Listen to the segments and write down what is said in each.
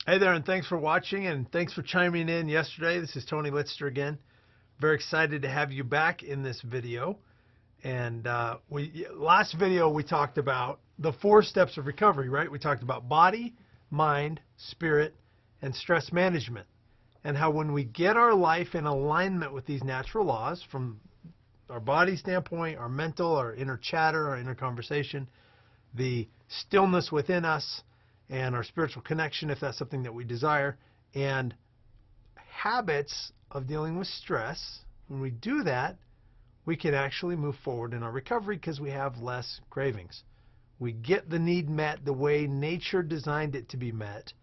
Hey there, and thanks for watching, and thanks for chiming in yesterday. This is Tony Litster again. Very excited to have you back in this video. And last video we talked about the 4 steps of recovery, right? We talked about body, mind, spirit, and stress management, and how when we get our life in alignment with these natural laws from our body standpoint, our mental, our inner chatter, our inner conversation, the stillness within us, and our spiritual connection, if that's something that we desire, and habits of dealing with stress, when we do that, we can actually move forward in our recovery because we have less cravings. We get the need met the way nature designed it to be met,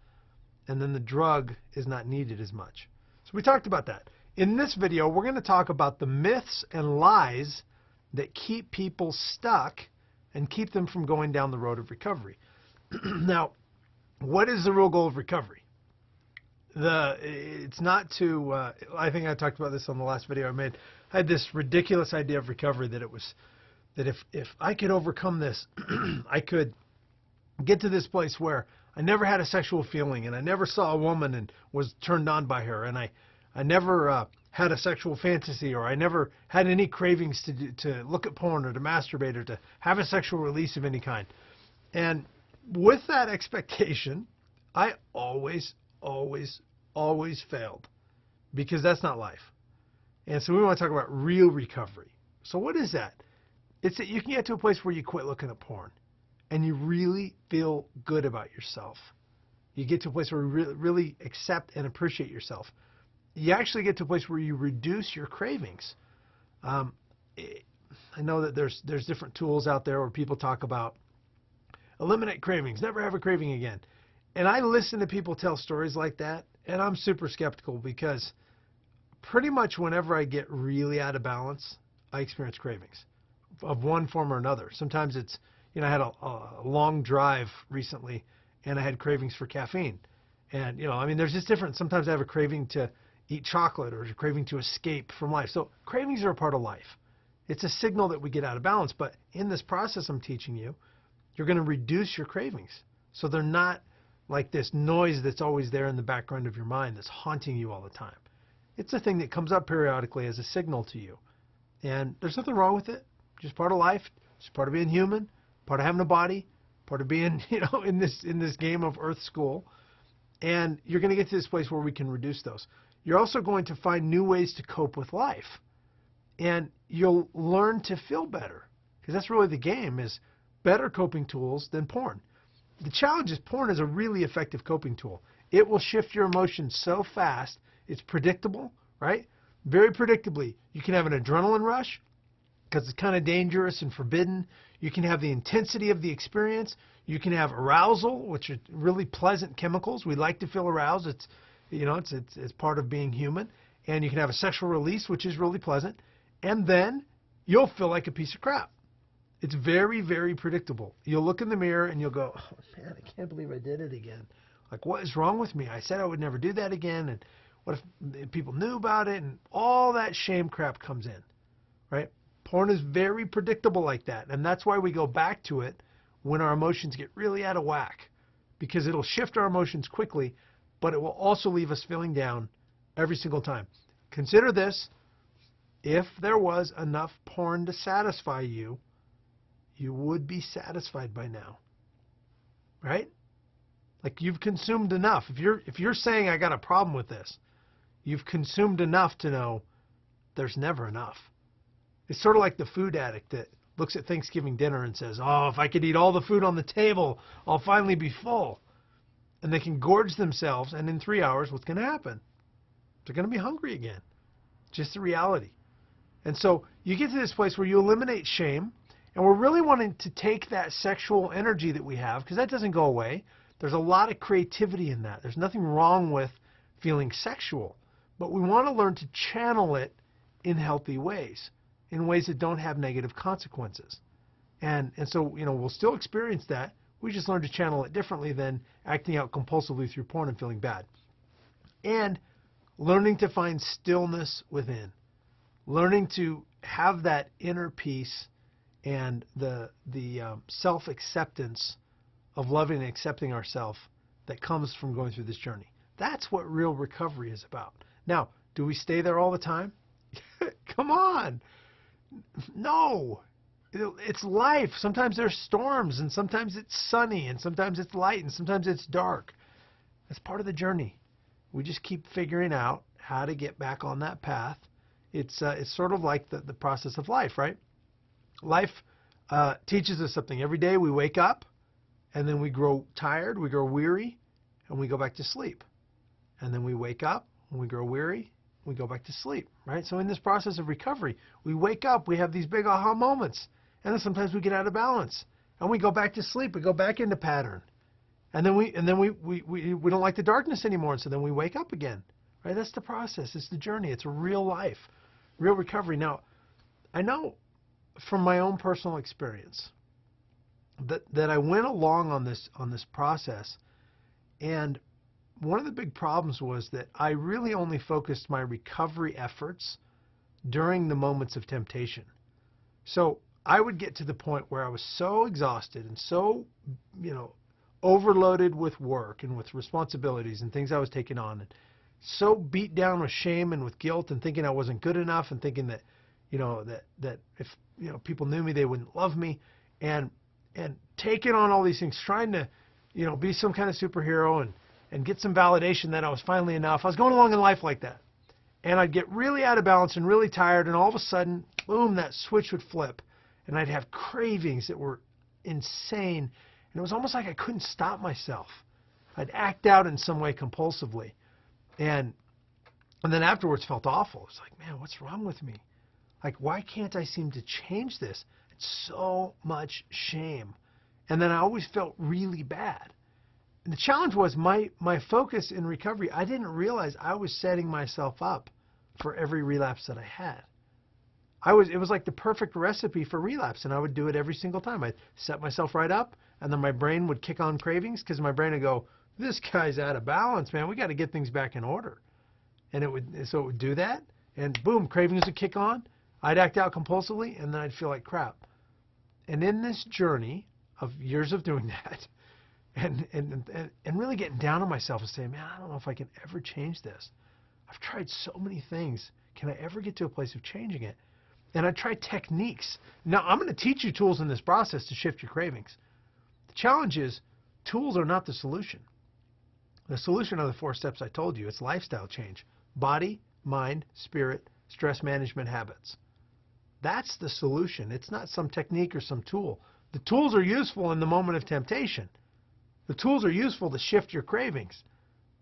and then the drug is not needed as much. So we talked about that. In this video, we're going to talk about the myths and lies that keep people stuck and keep them from going down the road of recovery. Now, what is the real goal of recovery? It's not to, I think I talked about this on the last video I made. I had this ridiculous idea of recovery that it was, that if I could overcome this, I could get to this place where I never had a sexual feeling, and I never saw a woman and was turned on by her, and I never had a sexual fantasy, or I never had any cravings to look at porn or to masturbate or to have a sexual release of any kind. And with that expectation, I always failed, because that's not life. And so we want to talk about real recovery. So what is that? It's that you can get to a place where you quit looking at porn and you really feel good about yourself. You get to a place where you really accept and appreciate yourself. You actually get to a place where you reduce your cravings. I know that there's different tools out there where people talk about eliminate cravings, never have a craving again. And I listen to people tell stories like that, and I'm super skeptical, because pretty much whenever I get really out of balance, I experience cravings of one form or another. Sometimes it's, I had a long drive recently, and I had cravings for caffeine. And, there's just different. Sometimes I have a craving to eat chocolate, or a craving to escape from life. So cravings are a part of life. It's a signal that we get out of balance. But in this process I'm teaching you, you're going to reduce your cravings. So they're not like this noise that's always there in the background of your mind that's haunting you all the time. It's a thing that comes up periodically as a signal to you. And there's nothing wrong with it. Just part of life. It's part of being human, part of having a body, part of being, in this game of Earth School. And you're going to get to this place where we can reduce those. You're also going to find new ways to cope with life. And you'll learn to feel better. Because that's really the game, is better coping tools than porn. The challenge is porn is a really effective coping tool. It will shift your emotions so fast. It's predictable, right? Very predictably. You can have an adrenaline rush because it's kind of dangerous and forbidden. You can have the intensity of the experience. You can have arousal, which are really pleasant chemicals. We like to feel aroused. It's, it's part of being human. And you can have a sexual release, which is really pleasant. And then you'll feel like a piece of crap. It's very, very predictable. You'll look in the mirror and you'll go, oh man, I can't believe I did it again. Like, what is wrong with me? I said I would never do that again. And what if people knew about it? And all that shame crap comes in, right? Porn is very predictable like that. And that's why we go back to it when our emotions get really out of whack, because it'll shift our emotions quickly, but it will also leave us feeling down every single time. Consider this. If there was enough porn to satisfy you, you would be satisfied by now, right? Like, you've consumed enough. If you're saying I got a problem with this, you've consumed enough to know there's never enough. It's sort of like the food addict that looks at Thanksgiving dinner and says, oh, if I could eat all the food on the table, I'll finally be full. And they can gorge themselves, and in 3 hours, what's going to happen? They're going to be hungry again. Just the reality. And so you get to this place where you eliminate shame. And we're really wanting to take that sexual energy that we have, because that doesn't go away. There's a lot of creativity in that. There's nothing wrong with feeling sexual. But we want to learn to channel it in healthy ways, in ways that don't have negative consequences. And so, we'll still experience that. We just learn to channel it differently than acting out compulsively through porn and feeling bad. And learning to find stillness within. Learning to have that inner peace and the self-acceptance of loving and accepting ourselves that comes from going through this journey. That's what real recovery is about. Now, do we stay there all the time? Come on. No. It's life. Sometimes there's storms, and sometimes it's sunny, and sometimes it's light, and sometimes it's dark. That's part of the journey. We just keep figuring out how to get back on that path. It's sort of like the process of life, right? Life teaches us something. Every day we wake up, and then we grow tired, we grow weary, and we go back to sleep. And then we wake up, and we grow weary, we go back to sleep, right? So in this process of recovery, we wake up, we have these big aha moments, and then sometimes we get out of balance, and we go back to sleep, we go back into pattern. And then we don't like the darkness anymore, and so then we wake up again, right? That's the process. It's the journey. It's a real life, real recovery. Now, I know from my own personal experience that I went along on this process, and one of the big problems was that I really only focused my recovery efforts during the moments of temptation. So I would get to the point where I was so exhausted and so, overloaded with work and with responsibilities and things I was taking on, and so beat down with shame and with guilt, and thinking I wasn't good enough, and thinking that, that if people knew me, they wouldn't love me, and taking on all these things, trying to, be some kind of superhero and get some validation that I was finally enough. I was going along in life like that, and I'd get really out of balance and really tired, and all of a sudden, boom, that switch would flip, and I'd have cravings that were insane. And it was almost like I couldn't stop myself. I'd act out in some way compulsively. And then afterwards felt awful. It's like, man, what's wrong with me? Like, why can't I seem to change this? It's so much shame. And then I always felt really bad. And the challenge was my focus in recovery, I didn't realize I was setting myself up for every relapse that I had. It was like the perfect recipe for relapse, and I would do it every single time. I'd set myself right up, and then my brain would kick on cravings, because my brain would go, this guy's out of balance, man. We got to get things back in order. And it would do that, and boom, cravings would kick on. I'd act out compulsively, and then I'd feel like crap. And in this journey of years of doing that, and really getting down on myself and saying, man, I don't know if I can ever change this. I've tried so many things. Can I ever get to a place of changing it? And I tried techniques. Now, I'm going to teach you tools in this process to shift your cravings. The challenge is, tools are not the solution. The solution are the 4 steps I told you. It's lifestyle change. Body, mind, spirit, stress management habits. That's the solution. It's not some technique or some tool. The tools are useful in the moment of temptation. The tools are useful to shift your cravings.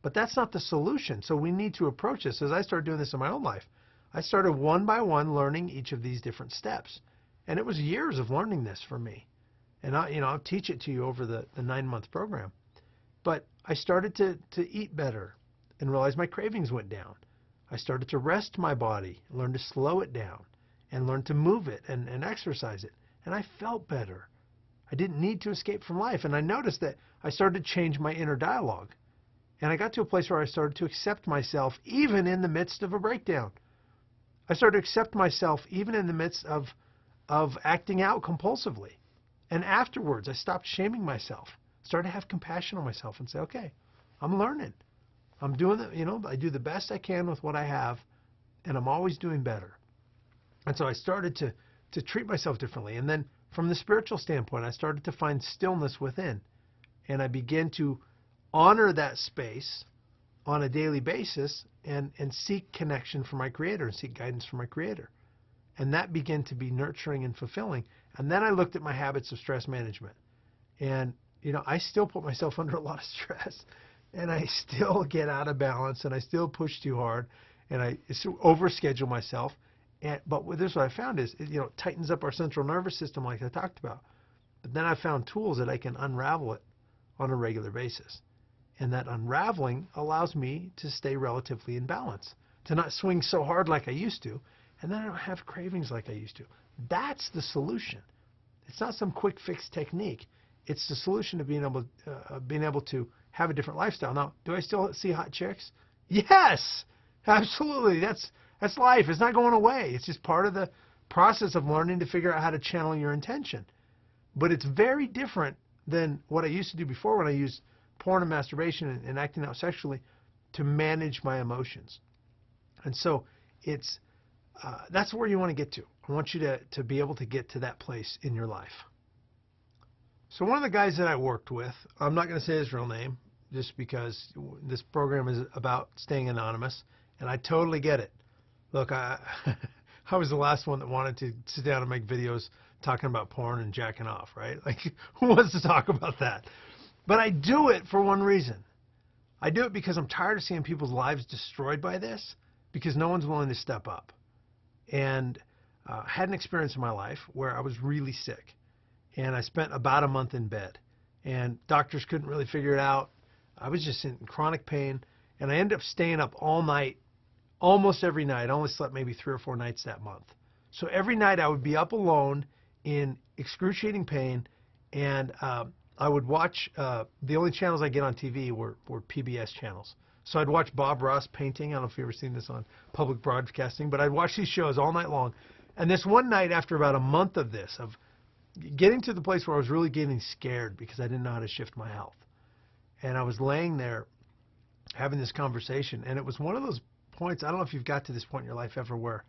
But that's not the solution. So we need to approach this. As I started doing this in my own life, I started one by one learning each of these different steps. And it was years of learning this for me. And I'll teach it to you over the 9-month program. But I started to eat better and realize my cravings went down. I started to rest my body, learn to slow it down, and learn to move it and exercise it. And I felt better. I didn't need to escape from life. And I noticed that I started to change my inner dialogue. And I got to a place where I started to accept myself even in the midst of a breakdown. I started to accept myself even in the midst of acting out compulsively. And afterwards, I stopped shaming myself. Started to have compassion on myself and say, okay, I'm learning. I'm doing I do the best I can with what I have, and I'm always doing better. And so I started to treat myself differently. And then from the spiritual standpoint, I started to find stillness within. And I began to honor that space on a daily basis and seek connection from my Creator and seek guidance from my Creator. And that began to be nurturing and fulfilling. And then I looked at my habits of stress management. And, I still put myself under a lot of stress. And I still get out of balance. And I still push too hard. And I overschedule myself. But this is what I found is, it tightens up our central nervous system like I talked about. But then I found tools that I can unravel it on a regular basis. And that unraveling allows me to stay relatively in balance, to not swing so hard like I used to, and then I don't have cravings like I used to. That's the solution. It's not some quick fix technique. It's the solution to being able to have a different lifestyle. Now, do I still see hot chicks? Yes, absolutely. That's life. It's not going away. It's just part of the process of learning to figure out how to channel your intention. But it's very different than what I used to do before when I used porn and masturbation and acting out sexually to manage my emotions. And so it's that's where you want to get to. I want you to be able to get to that place in your life. So one of the guys that I worked with, I'm not going to say his real name just because this program is about staying anonymous, and I totally get it. Look, I was the last one that wanted to sit down and make videos talking about porn and jacking off, right? Like, who wants to talk about that? But I do it for one reason. I do it because I'm tired of seeing people's lives destroyed by this because no one's willing to step up. And I had an experience in my life where I was really sick. And I spent about a month in bed. And doctors couldn't really figure it out. I was just in chronic pain. And I ended up staying up all night, almost every night. I only slept maybe 3 or 4 nights that month. So every night I would be up alone in excruciating pain. And I would watch, the only channels I get on TV were PBS channels. So I'd watch Bob Ross painting. I don't know if you've ever seen this on public broadcasting, but I'd watch these shows all night long. And this one night, after about a month of this, of getting to the place where I was really getting scared because I didn't know how to shift my health. And I was laying there having this conversation, and it was one of those points, I don't know if you've got to this point in your life ever where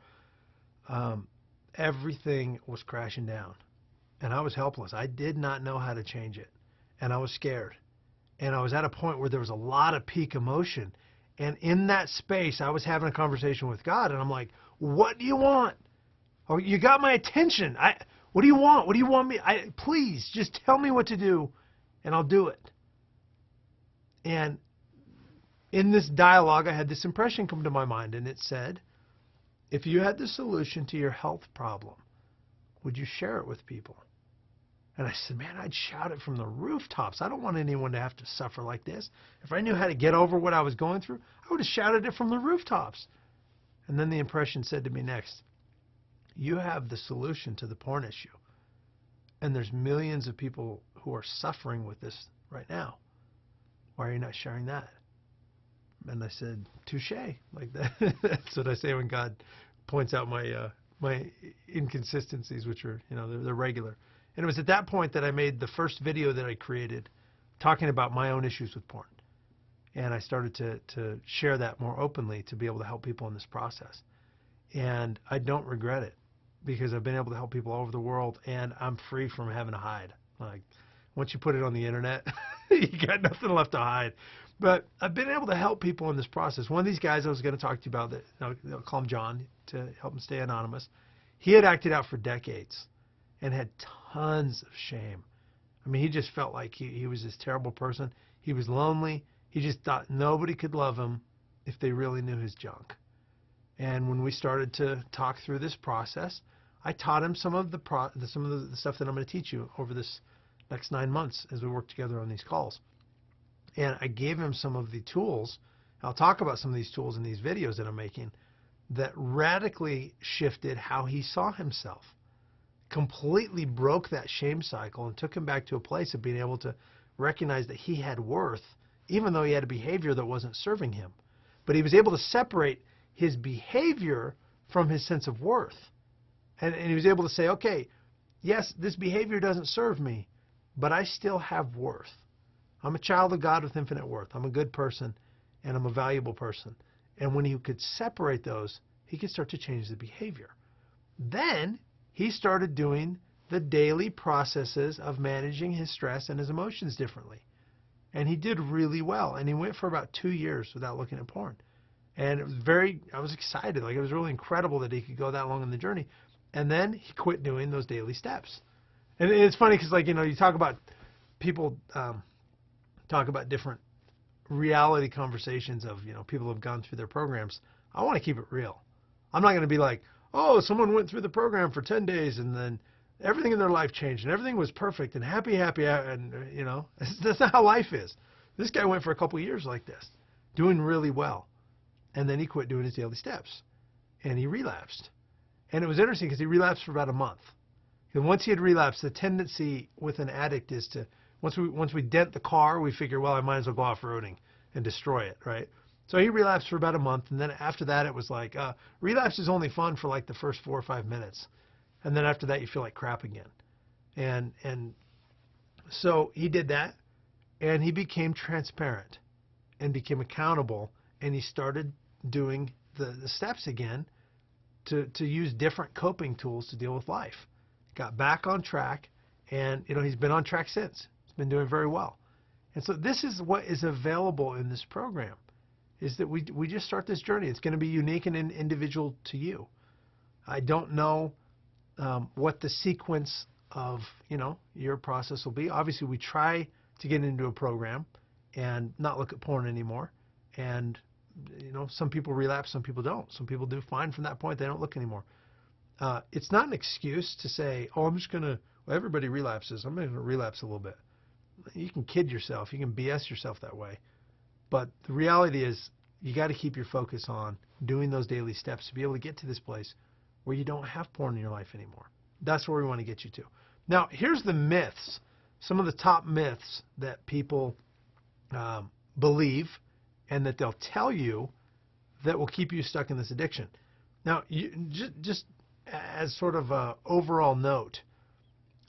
everything was crashing down. And I was helpless. I did not know how to change it. And I was scared. And I was at a point where there was a lot of peak emotion. And in that space, I was having a conversation with God, and I'm like, what do you want? Oh, you got my attention. What do you want? What do you want me? Please, just tell me what to do, and I'll do it. And in this dialogue, I had this impression come to my mind, and it said, if you had the solution to your health problem, would you share it with people? And I said, man, I'd shout it from the rooftops. I don't want anyone to have to suffer like this. If I knew how to get over what I was going through, I would have shouted it from the rooftops. And then the impression said to me next, you have the solution to the porn issue. And there's millions of people who are suffering with this right now. Why are you not sharing that? And I said, touche. Like that. That's what I say when God points out my inconsistencies, which are, they're regular. And it was at that point that I made the first video that I created talking about my own issues with porn. And I started to share that more openly to be able to help people in this process. And I don't regret it because I've been able to help people all over the world, and I'm free from having to hide. Like, once you put it on the internet, you got nothing left to hide. But I've been able to help people in this process. One of these guys I was going to talk to you about, that I'll call him John to help him stay anonymous, he had acted out for decades and had tons of shame. I mean, he just felt like he was this terrible person. He was lonely. He just thought nobody could love him if they really knew his junk. And when we started to talk through this process, I taught him some of the stuff that I'm going to teach you over this next 9 months as we work together on these calls. And I gave him some of the tools. I'll talk about some of these tools in these videos that I'm making that radically shifted how he saw himself. Completely broke that shame cycle and took him back to a place of being able to recognize that he had worth, even though he had a behavior that wasn't serving him. But he was able to separate his behavior from his sense of worth. And he was able to say, okay, yes, this behavior doesn't serve me, but I still have worth. I'm a child of God with infinite worth. I'm a good person, and I'm a valuable person. And when he could separate those, he could start to change the behavior. Then he started doing the daily processes of managing his stress and his emotions differently. And he did really well. And he went for about 2 years without looking at porn. And it was I was excited. Like, it was really incredible that he could go that long in the journey. And then he quit doing those daily steps. And it's funny because, like, you talk about people talk about different reality conversations of, people who have gone through their programs. I want to keep it real. I'm not going to be like, oh, someone went through the program for 10 days and then everything in their life changed and everything was perfect and happy, and, that's not how life is. This guy went for a couple of years like this, doing really well. And then he quit doing his daily steps and he relapsed. And it was interesting because he relapsed for about a month. And once he had relapsed, the tendency with an addict is to, once we dent the car, we figure, well, I might as well go off-roading and destroy it, right? So he relapsed for about a month, and then after that, it was like, relapse is only fun for like the first 4 or 5 minutes. And then after that, you feel like crap again. And so he did that, and he became transparent and became accountable, and he started doing the steps again to use different coping tools to deal with life. Got back on track, and he's been on track since. He's been doing very well. And so this is what is available in this program, is that we just start this journey. It's going to be unique and individual to you. I don't know what the sequence of your process will be. Obviously, we try to get into a program and not look at porn anymore. And some people relapse, some people don't. Some people do fine from that point. They don't look anymore. It's not an excuse to say, oh, I'm just going to, well, everybody relapses. I'm going to relapse a little bit. You can kid yourself. You can BS yourself that way. But the reality is you got to keep your focus on doing those daily steps to be able to get to this place where you don't have porn in your life anymore. That's where we want to get you to. Now, here's the myths, some of the top myths that people believe and that they'll tell you that will keep you stuck in this addiction. Now, just as sort of an overall note,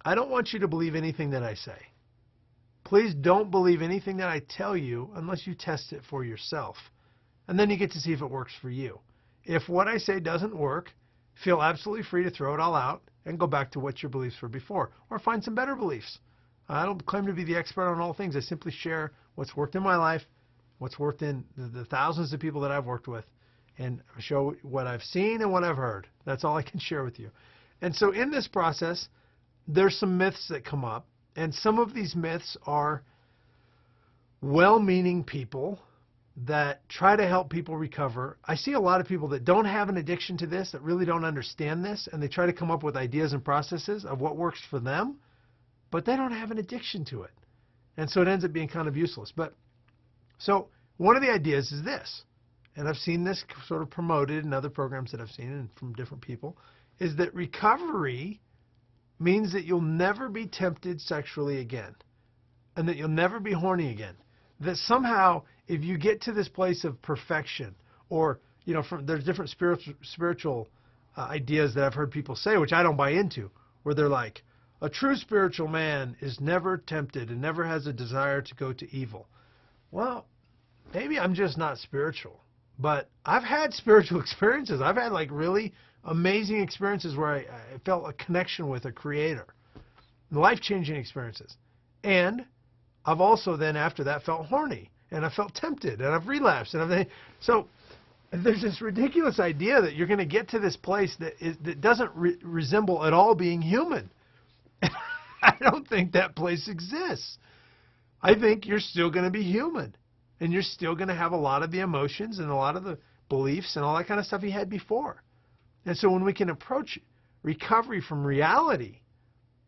I don't want you to believe anything that I say. Please don't believe anything that I tell you unless you test it for yourself. And then you get to see if it works for you. If what I say doesn't work, feel absolutely free to throw it all out and go back to what your beliefs were before, or find some better beliefs. I don't claim to be the expert on all things. I simply share what's worked in my life, what's worked in the thousands of people that I've worked with, and show what I've seen and what I've heard. That's all I can share with you. And so in this process, there's some myths that come up, and some of these myths are well-meaning people that try to help people recover. I see a lot of people that don't have an addiction to this, that really don't understand this, and they try to come up with ideas and processes of what works for them, but they don't have an addiction to it. And so it ends up being kind of useless. So one of the ideas is this, and I've seen this sort of promoted in other programs that I've seen and from different people, is that recovery means that you'll never be tempted sexually again, and that you'll never be horny again. That somehow, if you get to this place of perfection, or there's different spiritual ideas that I've heard people say, which I don't buy into, where they're like, a true spiritual man is never tempted and never has a desire to go to evil. Well, maybe I'm just not spiritual, but I've had spiritual experiences. I've had like really amazing experiences where I felt a connection with a creator, life-changing experiences. And I've also then after that felt horny, and I felt tempted, and I've relapsed. So there's this ridiculous idea that you're going to get to this place that doesn't resemble at all being human. I don't think that place exists. I think you're still going to be human, and you're still going to have a lot of the emotions and a lot of the beliefs and all that kind of stuff you had before. And so when we can approach recovery from reality,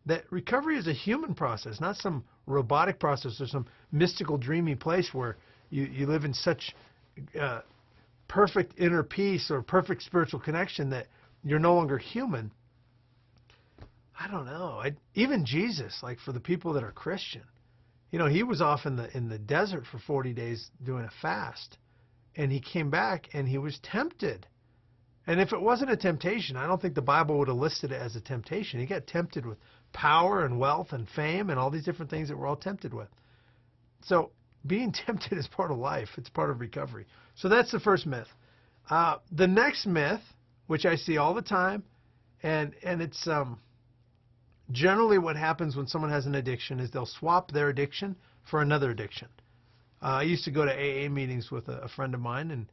that recovery is a human process, not some robotic process or some mystical, dreamy place where you live in such perfect inner peace or perfect spiritual connection that you're no longer human. I don't know. Even Jesus, like for the people that are Christian, he was off in the desert for 40 days doing a fast, and he came back and he was tempted. And if it wasn't a temptation, I don't think the Bible would have listed it as a temptation. He got tempted with power and wealth and fame and all these different things that we're all tempted with. So being tempted is part of life. It's part of recovery. So that's the first myth. The next myth, which I see all the time, and it's generally what happens when someone has an addiction is they'll swap their addiction for another addiction. I used to go to AA meetings with a friend of mine,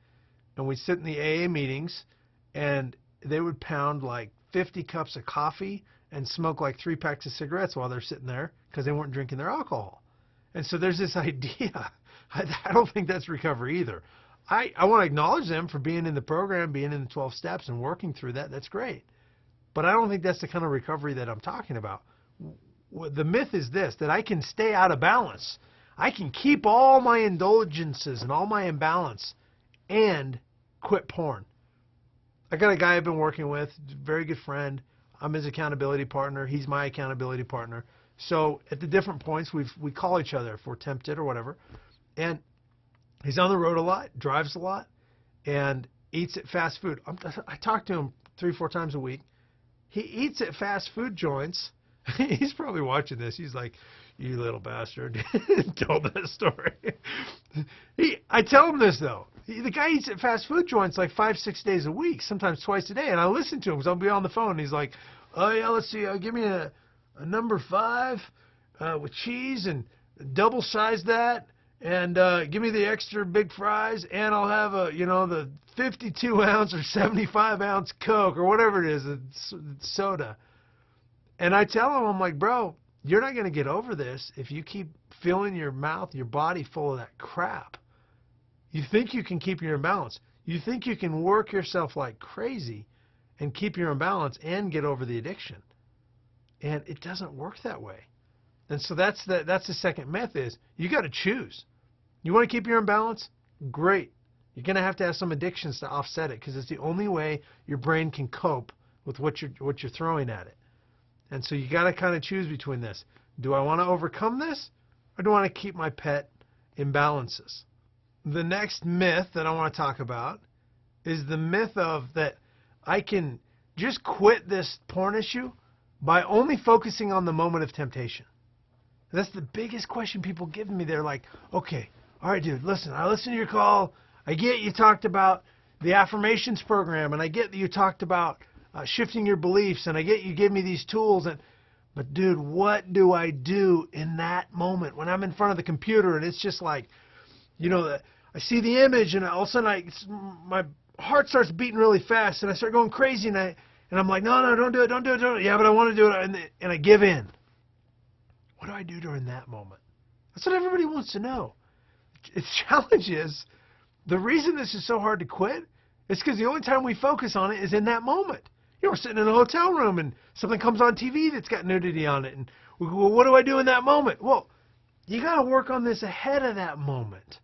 and we'd sit in the AA meetings, and they would pound like 50 cups of coffee and smoke like 3 packs of cigarettes while they're sitting there because they weren't drinking their alcohol. And so there's this idea. I don't think that's recovery either. I want to acknowledge them for being in the program, being in the 12 steps and working through that. That's great. But I don't think that's the kind of recovery that I'm talking about. The myth is this, that I can stay out of balance. I can keep all my indulgences and all my imbalance and quit porn. I got a guy I've been working with, very good friend. I'm his accountability partner. He's my accountability partner. So at the different points, we call each other if we're tempted or whatever. And he's on the road a lot, drives a lot, and eats at fast food. I talk to him 3-4 times a week. He eats at fast food joints. He's probably watching this. He's like, You little bastard. Told that story. I tell him this, though. The guy eats at fast food joints like 5-6 days a week, sometimes twice a day. And I listen to him because I'll be on the phone. And he's like, oh, yeah, let's see. Give me a number 5 with cheese and double size that. And give me the extra big fries. And I'll have the 52 ounce or 75 ounce Coke or whatever it is, soda. And I tell him, I'm like, bro, you're not going to get over this if you keep filling your mouth, your body full of that crap. You think you can keep your imbalance. You think you can work yourself like crazy and keep your imbalance and get over the addiction. And it doesn't work that way. And so that's the second myth is you got to choose. You want to keep your imbalance? Great. You're going to have some addictions to offset it because it's the only way your brain can cope with what you're throwing at it. And so you got to kind of choose between this. Do I want to overcome this or do I want to keep my pet imbalances? The next myth that I want to talk about is the myth of that I can just quit this porn issue by only focusing on the moment of temptation. That's the biggest question people give me. They're like, okay, all right, dude, listen, I listened to your call. I get you talked about the affirmations program, and I get that you talked about shifting your beliefs, and I get you gave me these tools. But, dude, what do I do in that moment when I'm in front of the computer and it's just like, I see the image and all of a sudden my heart starts beating really fast and I start going crazy and I'm like, no, don't do it. Yeah, but I want to do it, and I give in. What do I do during that moment? That's what everybody wants to know. The challenge is the reason this is so hard to quit is because the only time we focus on it is in that moment. We're sitting in a hotel room and something comes on TV that's got nudity on it. And we go, well, what do I do in that moment? Well, you got to work on this ahead of that moment.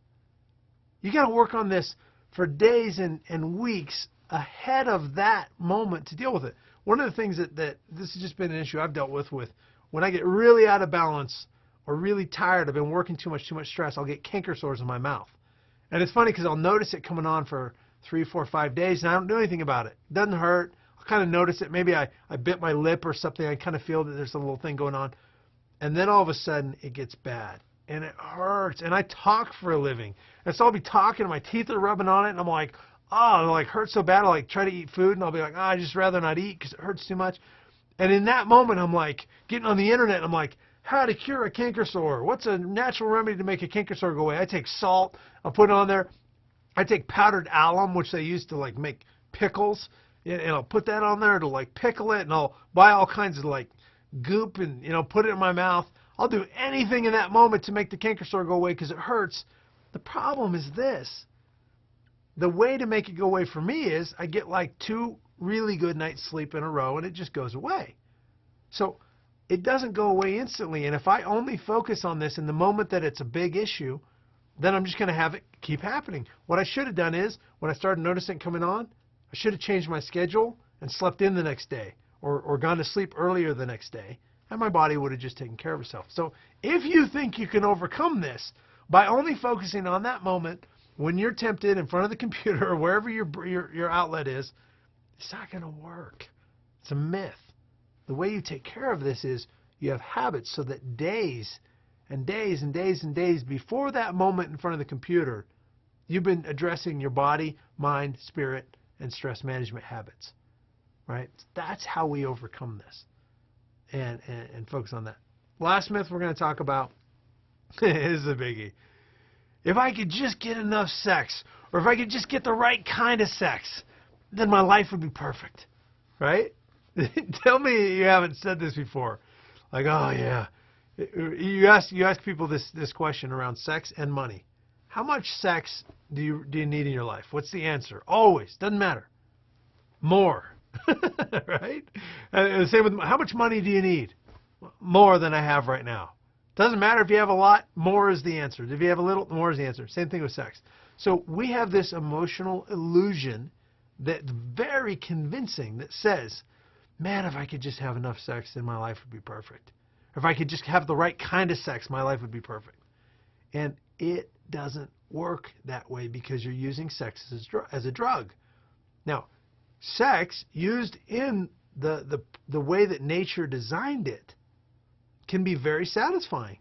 You got to work on this for days and weeks ahead of that moment to deal with it. One of the things that this has just been an issue I've dealt with when I get really out of balance or really tired, I've been working too much stress, I'll get canker sores in my mouth. And it's funny because I'll notice it coming on for 3, 4, 5 days and I don't do anything about it. It doesn't hurt. I'll kind of notice it. Maybe I bit my lip or something. I kind of feel that there's a little thing going on. And then all of a sudden it gets bad. And it hurts. And I talk for a living. And so I'll be talking and my teeth are rubbing on it. And I'm like, oh, it hurts so bad. I'll try to eat food. And I'll be like, I'd just rather not eat because it hurts too much. And in that moment, I'm like getting on the internet. And I'm like, how to cure a canker sore? What's a natural remedy to make a canker sore go away? I take salt. I'll put it on there. I take powdered alum, which they use to make pickles. And I'll put that on there to pickle it, and I'll buy all kinds of goop and put it in my mouth. I'll do anything in that moment to make the canker sore go away because it hurts. The problem is this. The way to make it go away for me is I get 2 really good nights sleep in a row and it just goes away. So it doesn't go away instantly. And if I only focus on this in the moment that it's a big issue, then I'm just going to have it keep happening. What I should have done is when I started noticing it coming on, I should have changed my schedule and slept in the next day or gone to sleep earlier the next day, and my body would have just taken care of itself. So if you think you can overcome this by only focusing on that moment when you're tempted in front of the computer or wherever your outlet is, it's not going to work. It's a myth. The way you take care of this is you have habits so that days and days and days and days before that moment in front of the computer, you've been addressing your body, mind, spirit, and stress management habits, right? That's how we overcome this and focus on that. Last myth we're going to talk about is a biggie. If I could just get enough sex, or if I could just get the right kind of sex, then my life would be perfect, right? Tell me you haven't said this before. Oh, yeah. You ask people this question around sex and money. How much sex do you need in your life? What's the answer? Always. Doesn't matter. More. Right? And the same with how much money do you need? More than I have right now. Doesn't matter if you have a lot. More is the answer. If you have a little, more is the answer. Same thing with sex. So we have this emotional illusion that's very convincing that says, man, if I could just have enough sex, then my life would be perfect. If I could just have the right kind of sex, my life would be perfect. And it doesn't work that way because you're using sex as a drug. Now, sex used in the way that nature designed it can be very satisfying,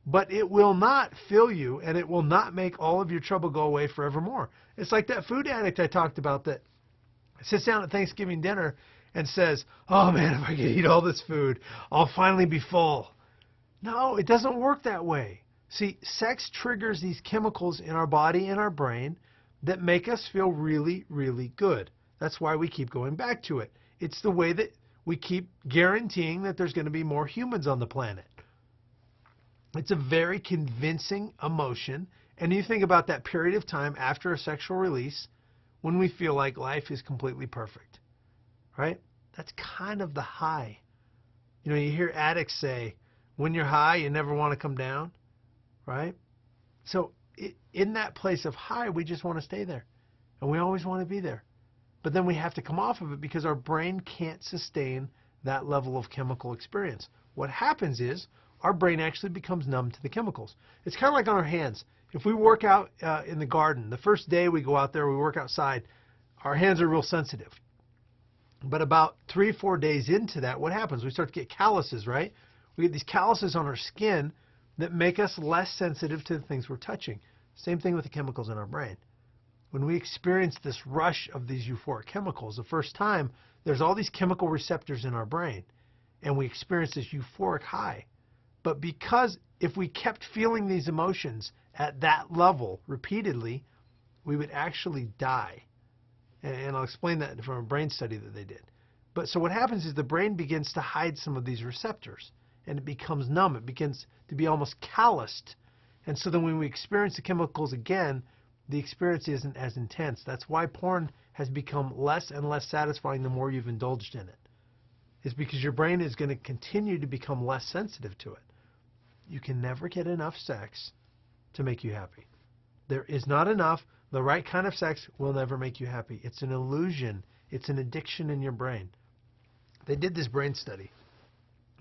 but it will not fill you, and it will not make all of your trouble go away forevermore. It's like that food addict I talked about that sits down at Thanksgiving dinner and says, oh man, if I could eat all this food, I'll finally be full. No, it doesn't work that way. See, sex triggers these chemicals in our body and our brain that make us feel really, really good. That's why we keep going back to it. It's the way that we keep guaranteeing that there's going to be more humans on the planet. It's a very convincing emotion. And you think about that period of time after a sexual release when we feel like life is completely perfect, right? That's kind of the high. You know, you hear addicts say, when you're high, you never want to come down, right? So in that place of high, we just want to stay there. And we always want to be there. But then we have to come off of it because our brain can't sustain that level of chemical experience. What happens is our brain actually becomes numb to the chemicals. It's kind of like on our hands. If we work out in the garden, the first day we go out there, we work outside, our hands are real sensitive. But about 3 or 4 days into that, what happens? We start to get calluses, right? We get these calluses on our skin that make us less sensitive to the things we're touching. Same thing with the chemicals in our brain. When we experience this rush of these euphoric chemicals, the first time, there's all these chemical receptors in our brain, and we experience this euphoric high. But because if we kept feeling these emotions at that level repeatedly, we would actually die. And I'll explain that from a brain study that they did. But so what happens is the brain begins to hide some of these receptors, and it becomes numb. It begins to be almost calloused. And so then when we experience the chemicals again, the experience isn't as intense. That's why porn has become less and less satisfying the more you've indulged in it. It's because your brain is going to continue to become less sensitive to it. You can never get enough sex to make you happy. There is not enough. The right kind of sex will never make you happy. It's an illusion. It's an addiction in your brain. They did this brain study,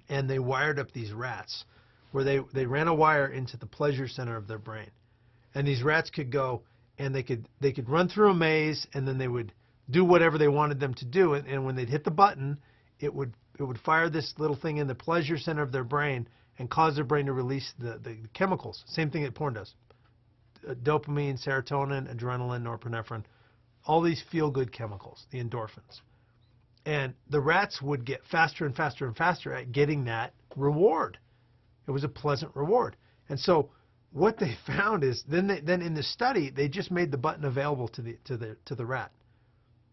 and they wired up these rats where they ran a wire into the pleasure center of their brain. And these rats could go and they could run through a maze, and then they would do whatever they wanted them to do. And when they'd hit the button, it would fire this little thing in the pleasure center of their brain and cause their brain to release the chemicals. Same thing that porn does. Dopamine, serotonin, adrenaline, norepinephrine, all these feel-good chemicals, the endorphins. And the rats would get faster and faster and faster at getting that reward. It was a pleasant reward. And so what they found is then in the study they just made the button available to the rat,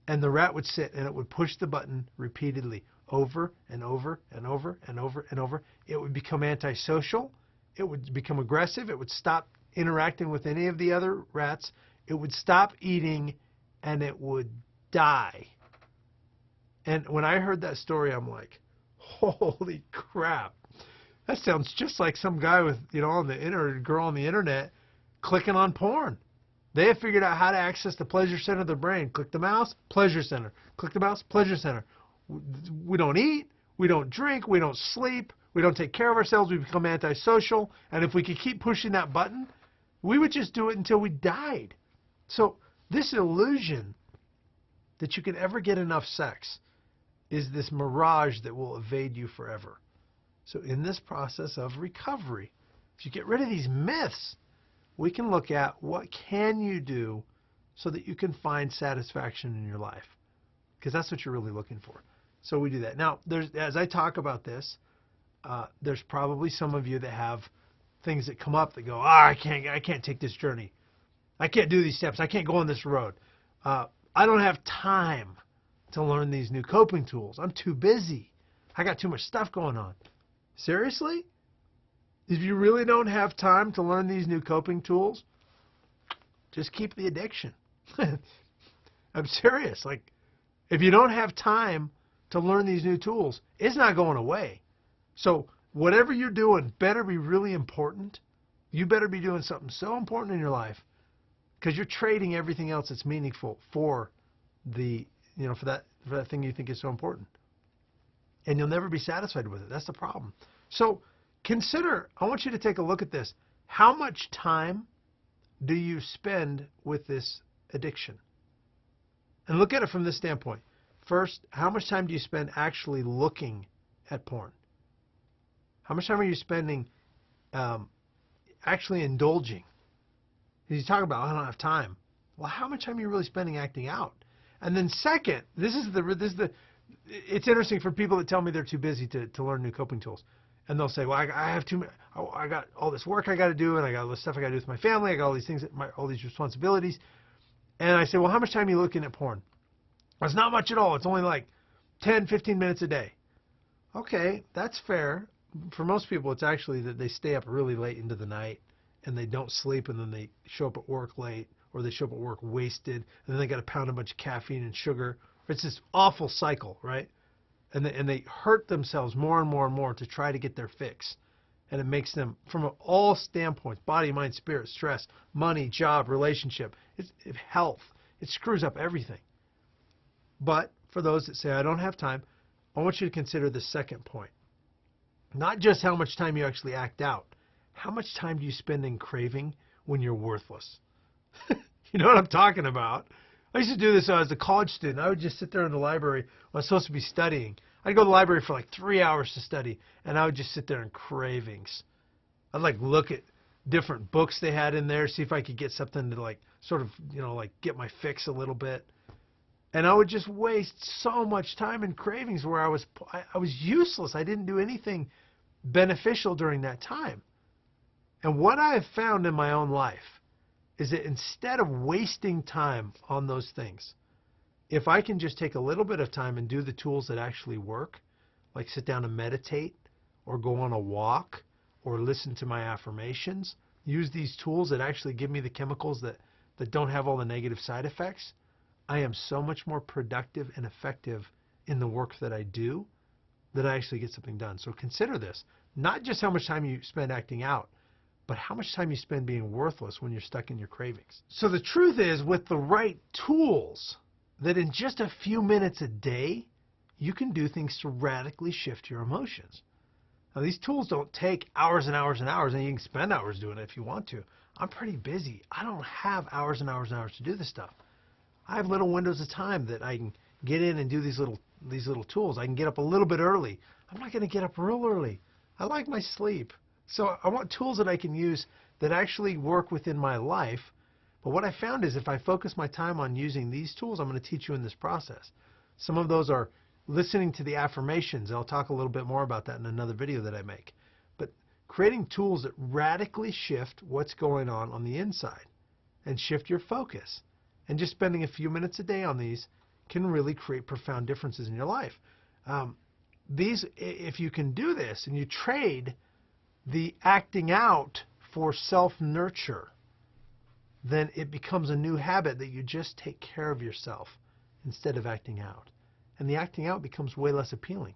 and the rat would sit and it would push the button repeatedly over and over and over and over and over. It would become antisocial. It would become aggressive. It would stop interacting with any of the other rats. It would stop eating, and it would die. And when I heard that story, I'm like, holy crap. That sounds just like some guy with, on the internet, girl on the internet clicking on porn. They have figured out how to access the pleasure center of the brain. Click the mouse, pleasure center. Click the mouse, pleasure center. We don't eat, we don't drink, we don't sleep, we don't take care of ourselves, we become antisocial. And if we could keep pushing that button, we would just do it until we died. So this illusion that you can ever get enough sex is this mirage that will evade you forever. So in this process of recovery, if you get rid of these myths, we can look at what can you do so that you can find satisfaction in your life, because that's what you're really looking for. So we do that. Now, as I talk about this, there's probably some of you that have things that come up that go, I can't take this journey. I can't do these steps. I can't go on this road. I don't have time to learn these new coping tools. I'm too busy. I got too much stuff going on. Seriously? If you really don't have time to learn these new coping tools, just keep the addiction. I'm serious. Like, if you don't have time to learn these new tools, it's not going away. So whatever you're doing better be really important. You better be doing something so important in your life, because you're trading everything else that's meaningful for for that thing you think is so important. And you'll never be satisfied with it. That's the problem. So consider, I want you to take a look at this. How much time do you spend with this addiction? And look at it from this standpoint. First, how much time do you spend actually looking at porn? How much time are you spending actually indulging? You talk about, I don't have time. Well, how much time are you really spending acting out? And then second, it's interesting for people that tell me they're too busy to learn new coping tools. And they'll say, well, I have I got all this work I got to do, and I got all this stuff I got to do with my family. I got all these things, all these responsibilities. And I say, well, how much time are you looking at porn? It's not much at all. It's only like 10, 15 minutes a day. Okay, that's fair. For most people, it's actually that they stay up really late into the night and they don't sleep, and then they show up at work late, or they show up at work wasted, and then they got to pound a bunch of caffeine and sugar. It's this awful cycle, right? And they hurt themselves more and more and more to try to get their fix. And it makes them, from all standpoints, body, mind, spirit, stress, money, job, relationship, health, it screws up everything. But for those that say, I don't have time, I want you to consider the second point. Not just how much time you actually act out. How much time do you spend in craving when you're worthless? You know what I'm talking about. I used to do this when I was a college student. I would just sit there in the library when I was supposed to be studying. I'd go to the library for like 3 hours to study, and I would just sit there in cravings. I'd like look at different books they had in there, see if I could get something to like sort of, like get my fix a little bit. And I would just waste so much time in cravings where I was useless. I didn't do anything beneficial during that time. And what I have found in my own life is that instead of wasting time on those things, if I can just take a little bit of time and do the tools that actually work, like sit down and meditate, or go on a walk, or listen to my affirmations, use these tools that actually give me the chemicals that don't have all the negative side effects, I am so much more productive and effective in the work that I do that I actually get something done. So consider this, not just how much time you spend acting out, but how much time you spend being worthless when you're stuck in your cravings. So the truth is, with the right tools, that in just a few minutes a day, you can do things to radically shift your emotions. Now, these tools don't take hours and hours and hours, and you can spend hours doing it if you want to. I'm pretty busy. I don't have hours and hours and hours to do this stuff. I have little windows of time that I can get in and do these little tools. I can get up a little bit early. I'm not going to get up real early. I like my sleep. So I want tools that I can use that actually work within my life. But what I found is if I focus my time on using these tools, I'm going to teach you in this process. Some of those are listening to the affirmations. I'll talk a little bit more about that in another video that I make. But creating tools that radically shift what's going on the inside and shift your focus. And just spending a few minutes a day on these can really create profound differences in your life. If you can do this and you trade the acting out for self-nurture, then it becomes a new habit that you just take care of yourself instead of acting out. And the acting out becomes way less appealing.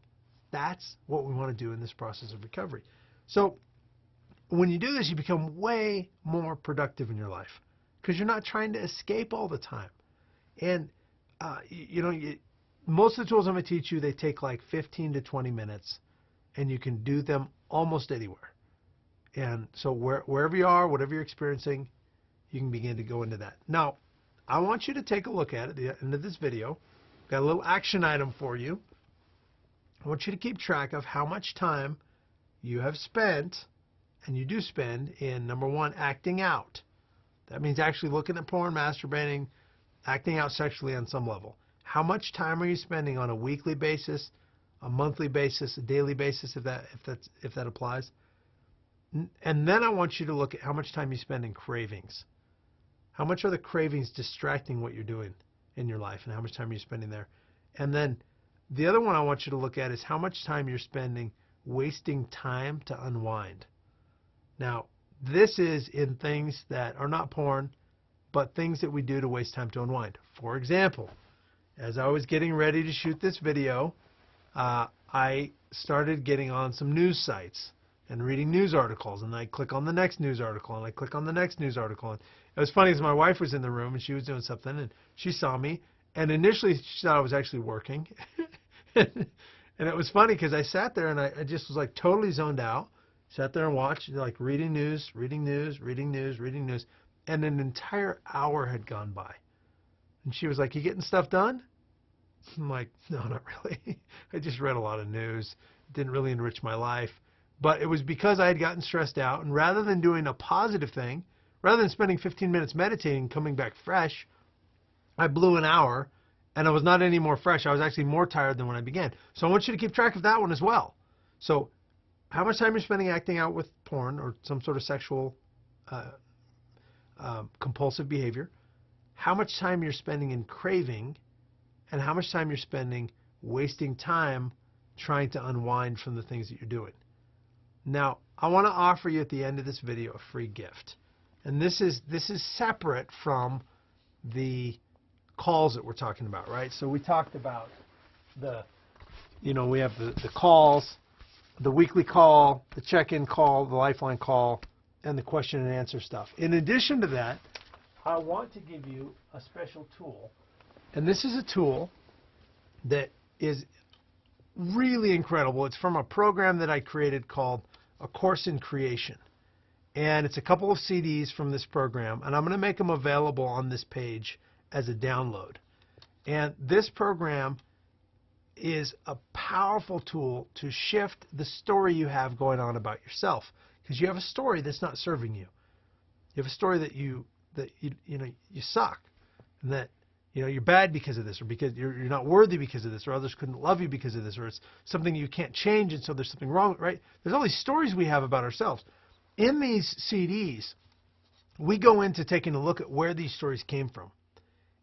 That's what we want to do in this process of recovery. So when you do this, you become way more productive in your life because you're not trying to escape all the time. And, most of the tools I'm going to teach you, they take like 15 to 20 minutes, and you can do them almost anywhere. And so wherever you are, whatever you're experiencing, you can begin to go into that. Now, I want you to take a look at the end of this video. Got a little action item for you. I want you to keep track of how much time you have spent, and you do spend, in, number one, acting out. That means actually looking at porn, masturbating, acting out sexually on some level. How much time are you spending on a weekly basis, a monthly basis, a daily basis, if that applies? And then I want you to look at how much time you spend in cravings. How much are the cravings distracting what you're doing in your life, and how much time you're spending there? And then the other one I want you to look at is how much time you're spending wasting time to unwind. Now, this is in things that are not porn, but things that we do to waste time to unwind. For example, as I was getting ready to shoot this video, I started getting on some news sites and reading news articles, and I click on the next news article, and I click on the next news article. And it was funny because my wife was in the room, and she was doing something, and she saw me, and initially she thought I was actually working. And it was funny because I sat there, and I just was like totally zoned out, sat there and watched, like reading news, and an entire hour had gone by. And she was like, "You getting stuff done?" I'm like, "No, not really. I just read a lot of news. It didn't really enrich my life." But it was because I had gotten stressed out, and rather than doing a positive thing, rather than spending 15 minutes meditating and coming back fresh, I blew an hour, and I was not any more fresh. I was actually more tired than when I began. So I want you to keep track of that one as well. So how much time you're spending acting out with porn or some sort of sexual compulsive behavior, how much time you're spending in craving, and how much time you're spending wasting time trying to unwind from the things that you're doing. Now, I want to offer you at the end of this video a free gift. And this is separate from the calls that we're talking about, right? So we talked about we have the calls, the weekly call, the check-in call, the lifeline call, and the question and answer stuff. In addition to that, I want to give you a special tool. And this is a tool that is really incredible. It's from a program that I created called A Course in Creation. And it's a couple of CDs from this program, and I'm going to make them available on this page as a download. And this program is a powerful tool to shift the story you have going on about yourself, because you have a story that's not serving you. You have a story that you suck, and that you're bad because of this, or because you're not worthy because of this, or others couldn't love you because of this, or it's something you can't change, and so there's something wrong, right? There's all these stories we have about ourselves. In these CDs, we go into taking a look at where these stories came from.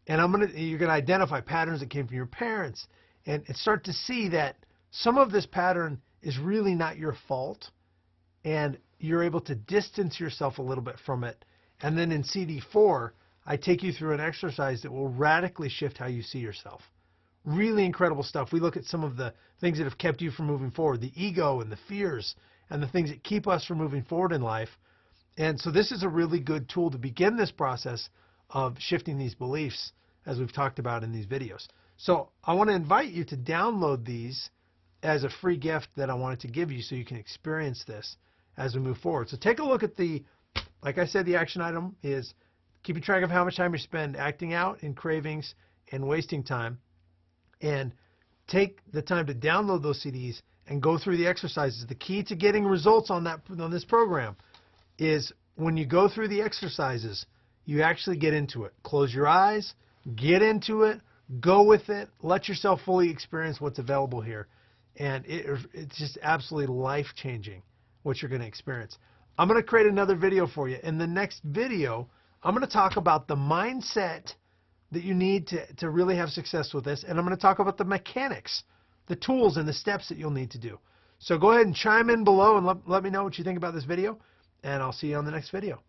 And you're going to identify patterns that came from your parents, and start to see that some of this pattern is really not your fault, and you're able to distance yourself a little bit from it. And then in CD 4, I take you through an exercise that will radically shift how you see yourself. Really incredible stuff. We look at some of the things that have kept you from moving forward, the ego and the fears and the things that keep us from moving forward in life. And so this is a really good tool to begin this process of shifting these beliefs, as we've talked about in these videos. So I want to invite you to download these as a free gift that I wanted to give you so you can experience this as we move forward. So take a look at like I said, the action item is keeping track of how much time you spend acting out in cravings and wasting time. And take the time to download those CDs and go through the exercises. The key to getting results on this program is when you go through the exercises, you actually get into it. Close your eyes, get into it, go with it, let yourself fully experience what's available here. And it's just absolutely life-changing what you're going to experience. I'm going to create another video for you. In the next video, I'm going to talk about the mindset that you need to really have success with this. And I'm going to talk about the mechanics, the tools and the steps that you'll need to do. So go ahead and chime in below and let me know what you think about this video. And I'll see you on the next video.